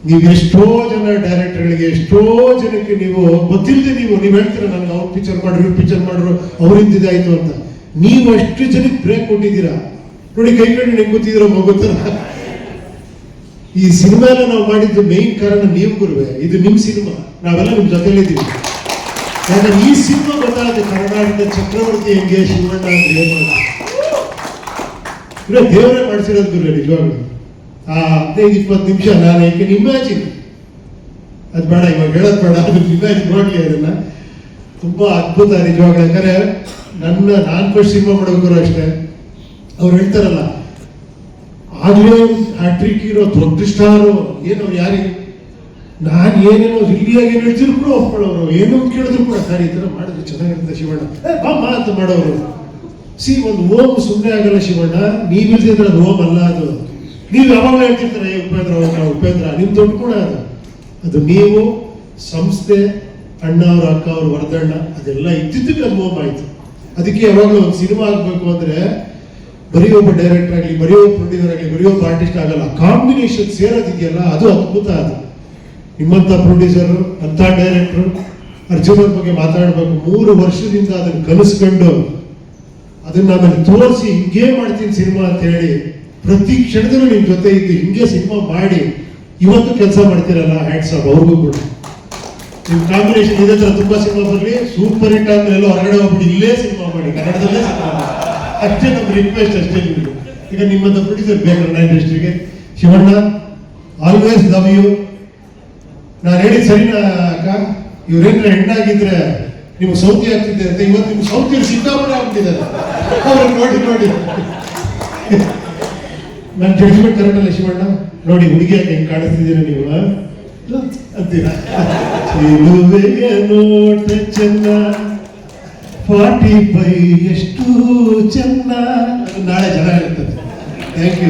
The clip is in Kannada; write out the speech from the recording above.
ನೀವು ಎಷ್ಟೋ ಜನ ಡೈರೆಕ್ಟರ್ಗಳಿಗೆ ಎಷ್ಟೋ ಜನಕ್ಕೆ ನೀವು ಗೊತ್ತಿಲ್ಲದೆ ನೀವು ಹೇಳ್ತೀರ ನನಗೆ ಅವ್ರು ಪಿಕ್ಚರ್ ಮಾಡ್ರು ಇವ್ರು ಪಿಕ್ಚರ್ ಮಾಡ್ರು ಅವರಿಂದಿದಾಯ್ತು ಅಂತ. ನೀವು ಅಷ್ಟು ಜನಕ್ಕೆ ಬ್ರೇಕ್ ಕೊಟ್ಟಿದ್ದೀರಾ ನೋಡಿ, ಕೈ ಕಡೆ ನೆಗ್ಗುತ್ತಿದ್ದೀರೋ ಮಗುತ್ತರ. ಈ ಸಿನಿಮಾ ಎಲ್ಲ ನಾವು ಮಾಡಿದ್ದು ಮೇನ್ ಕಾರಣ ನೀವು ಗುರುವೆ. ಇದು ನಿಮ್ಮ ಸಿನಿಮಾ, ನಾವೆಲ್ಲ ನಿಮ್ಮ ಜೊತೆಲಿದ್ದೀವಿ. ಯಾಕಂದ್ರೆ ಈ ಸಿನಿಮಾ ಗೊತ್ತಾಗುತ್ತೆ ಕರ್ನಾಟಕದ ಚಕ್ರವರ್ತಿ ಹೆಂಗೆ, ಶಿವಣ್ಣ ಅಂದ್ರೆ ಏನು ದೇವರೇ ಮಾಡಿಸಿರೋದು ಗುರುವೆ. ನಿಜವಾಗ್ಲು 15-20 ನಿಮಿಷ ನಾನು ಯಾಕೆ ಇಮ್ಯಾಜಿನ್ ಅದು ಬೇಡ, ಇವಾಗ ಹೇಳೋದು ಬೇಡ, ಅದು ಇಮ್ಯಾಜಿನ್ ನೋಡ್ಲಿ ಅದನ್ನ. ತುಂಬಾ ಅದ್ಭುತ ನಿಜವಾಗ್ಲು. ಯಾಕಂದ್ರೆ ನಾನು ಫಸ್ಟ್ ಸಿನಿಮಾ ಮಾಡೋರು ಅಷ್ಟೇ, ಅವ್ರು ಹೇಳ್ತಾರಲ್ಲ ಆಗ್ಲೇ ಹ್ಯಾಟ್ರಿಕ್ ಇರೋ ದೊಡ್ಡ ಸ್ಟಾರು ಏನೋ ಯಾರಿಗೆ ನಾನು ಏನೇನೋ ಇಲ್ಲಿಯಾಗಿ ಏನು ಹೇಳ್ತಿದ್ರು ಕೂಡ ಒಪ್ಕೊಳ್ಳೋರು, ಏನೋ ಕೇಳಿದ್ರು ಕೂಡ ಸರ್ ಈ ಥರ ಮಾಡಿದ್ರು ಚೆನ್ನಾಗಿರುತ್ತೆ ಶಿವಣ್ಣ ಬಾಮ್ಮ ಅಂತ ಮಾಡೋರು. ಒಂದು ಓಮ್ ಸುಮ್ಮನೆ ಆಗಲ್ಲ ಶಿವಣ್ಣ, ನೀವಿಲ್ದಿದ್ರೆ ಅದು ಓಮ್ ಅಲ್ಲ. ಅದು ನೀವು ಯಾವಾಗ ಹೇಳ್ತಿರ್ತಾರೆ ಉಪೇಂದ್ರ ನಿಮ್ ದೊಡ್ಡ ಕೂಡ ಅದು ನೀವು ಸಂಸ್ಥೆ ಅಣ್ಣ ಅವ್ರ ಅಕ್ಕ ಅವ್ರ ವರದಣ್ಣ ಅದೆಲ್ಲ ಇದ್ದಿದ್ದಕ್ಕೆ ಅದು ಓಮ್ ಆಯ್ತು. ಅದಕ್ಕೆ ಯಾವಾಗಲೂ ಒಂದು ಸಿನಿಮಾ ಆಗ್ಬೇಕು ಅಂದ್ರೆ ಬರೀ ಒಬ್ಬ ಡೈರೆಕ್ಟರ್ ಆಗಲಿ, ಬರೀ ಒಬ್ಬ ಪ್ರೊಡ್ಯೂಸರ್ ಆಗಲಿ, ಬರೀ ಒಬ್ಬ ಆರ್ಟಿಸ್ಟ್ ಆಗಲ್ಲ, ಕಾಂಬಿನೇಷನ್ ಸೇರೋದಿದೆಯಲ್ಲ ಅದು ಅದ್ಭುತ. ಅದು ನಿಮ್ಮಂತ ಪ್ರೊಡ್ಯೂಸರು ಅಂತ ಡೈರೆಕ್ಟರ್ ಅರ್ಜುನ್ ಅವ್ರ ಬಗ್ಗೆ ಮಾತಾಡ್ಬೇಕು. 3 ವರ್ಷದಿಂದ ಅದನ್ನ ಕನಸ್ಕೊಂಡು ಅದನ್ನ ಆಮೇಲೆ ತೋರಿಸಿ ಹಿಂಗೇ ಮಾಡ್ತೀನಿ ಸಿನಿಮಾ ಅಂತ ಹೇಳಿ ಪ್ರತಿ ಕ್ಷಣದಲ್ಲೂ ನಿಮ್ ಜೊತೆ ಇದ್ದು ಹಿಂಗೆ ಸಿನಿಮಾ ಮಾಡಿ ಇವತ್ತು ಕೆಲಸ ಮಾಡ್ತೀರಲ್ಲ, ಹ್ಯಾಟ್ಸ್ ಆಫ್ ಅವ್ರಿಗೂ ಕೂಡ. ನಿಮ್ ಕಾಂಬಿನೇಷನ್ ಇದೇ ತರ ತುಂಬಾ ಸಿನಿಮಾ ಬರಲಿ, ಸೂಪರ್ ಹಿಟ್ ಆದ್ಮೇಲೆ ಹೊರಗಡೆ ಹೋಗ್ಬಿಟ್ಟು ಇಲ್ಲೇ ಸಿನಿಮಾ ಮಾಡಿ, ಕನ್ನಡದಲ್ಲೇ ಸಿನಿಮಾ ಮಾಡಿ, ಅಷ್ಟೇ ನಮ್ಮ ರಿಕ್ವೆಸ್ಟ್ ಅಷ್ಟೇ ನಿಮ್ಗೆ. ಈಗ ನಿಮ್ಮಂತ ಪ್ರೊಡ್ಯೂಸರ್ ಬೇಕು ಕನ್ನಡ ಇಂಡಸ್ಟ್ರಿಗೆ. Shivanna always love you. ನಾನು ಹೇಳಿದ್ ಸರಿನಾ ಅಕ್ಕ? ಇವ್ರೇನ್ರ ಹೆಣ್ಣಾಗಿದ್ರೆ ನಿಮ್ಗೆ ಸೌತಿ ಆಗ್ತಿದ್ದೆ ಅಂತ, ಇವತ್ತು ನಿಮ್ಗೆ ಸೌತಿಯಲ್ಲಿ ಸಿಕ್ಕಾಪಟ್ಟೆ ಆಗ್ಬಿಟ್ಟಿದ್ದಾರೆ ಅವ್ರನ್ನ ನೋಡಿ ನೋಡಿ. ನನ್ನ ಜಡ್ಜ್ಮೆಂಟ್ ಕರೆಕ್ಟ್ ಅಲ್ಲ ಶಿವಣ್ಣ? ನೋಡಿ ಹುಡುಗಿಯಾಗಿ ಹೆಂಗ್ ಕಾಣಿಸ್ತಿದ್ದೀರ ನೀವು ಅಂತೀರಾ? ನೋಟ ಚೆನ್ನ 45 ಎಷ್ಟು ಚೆನ್ನ. ನಾಳೆ ಚೆನ್ನಾಗಿರ್ತದೆ. Thank you.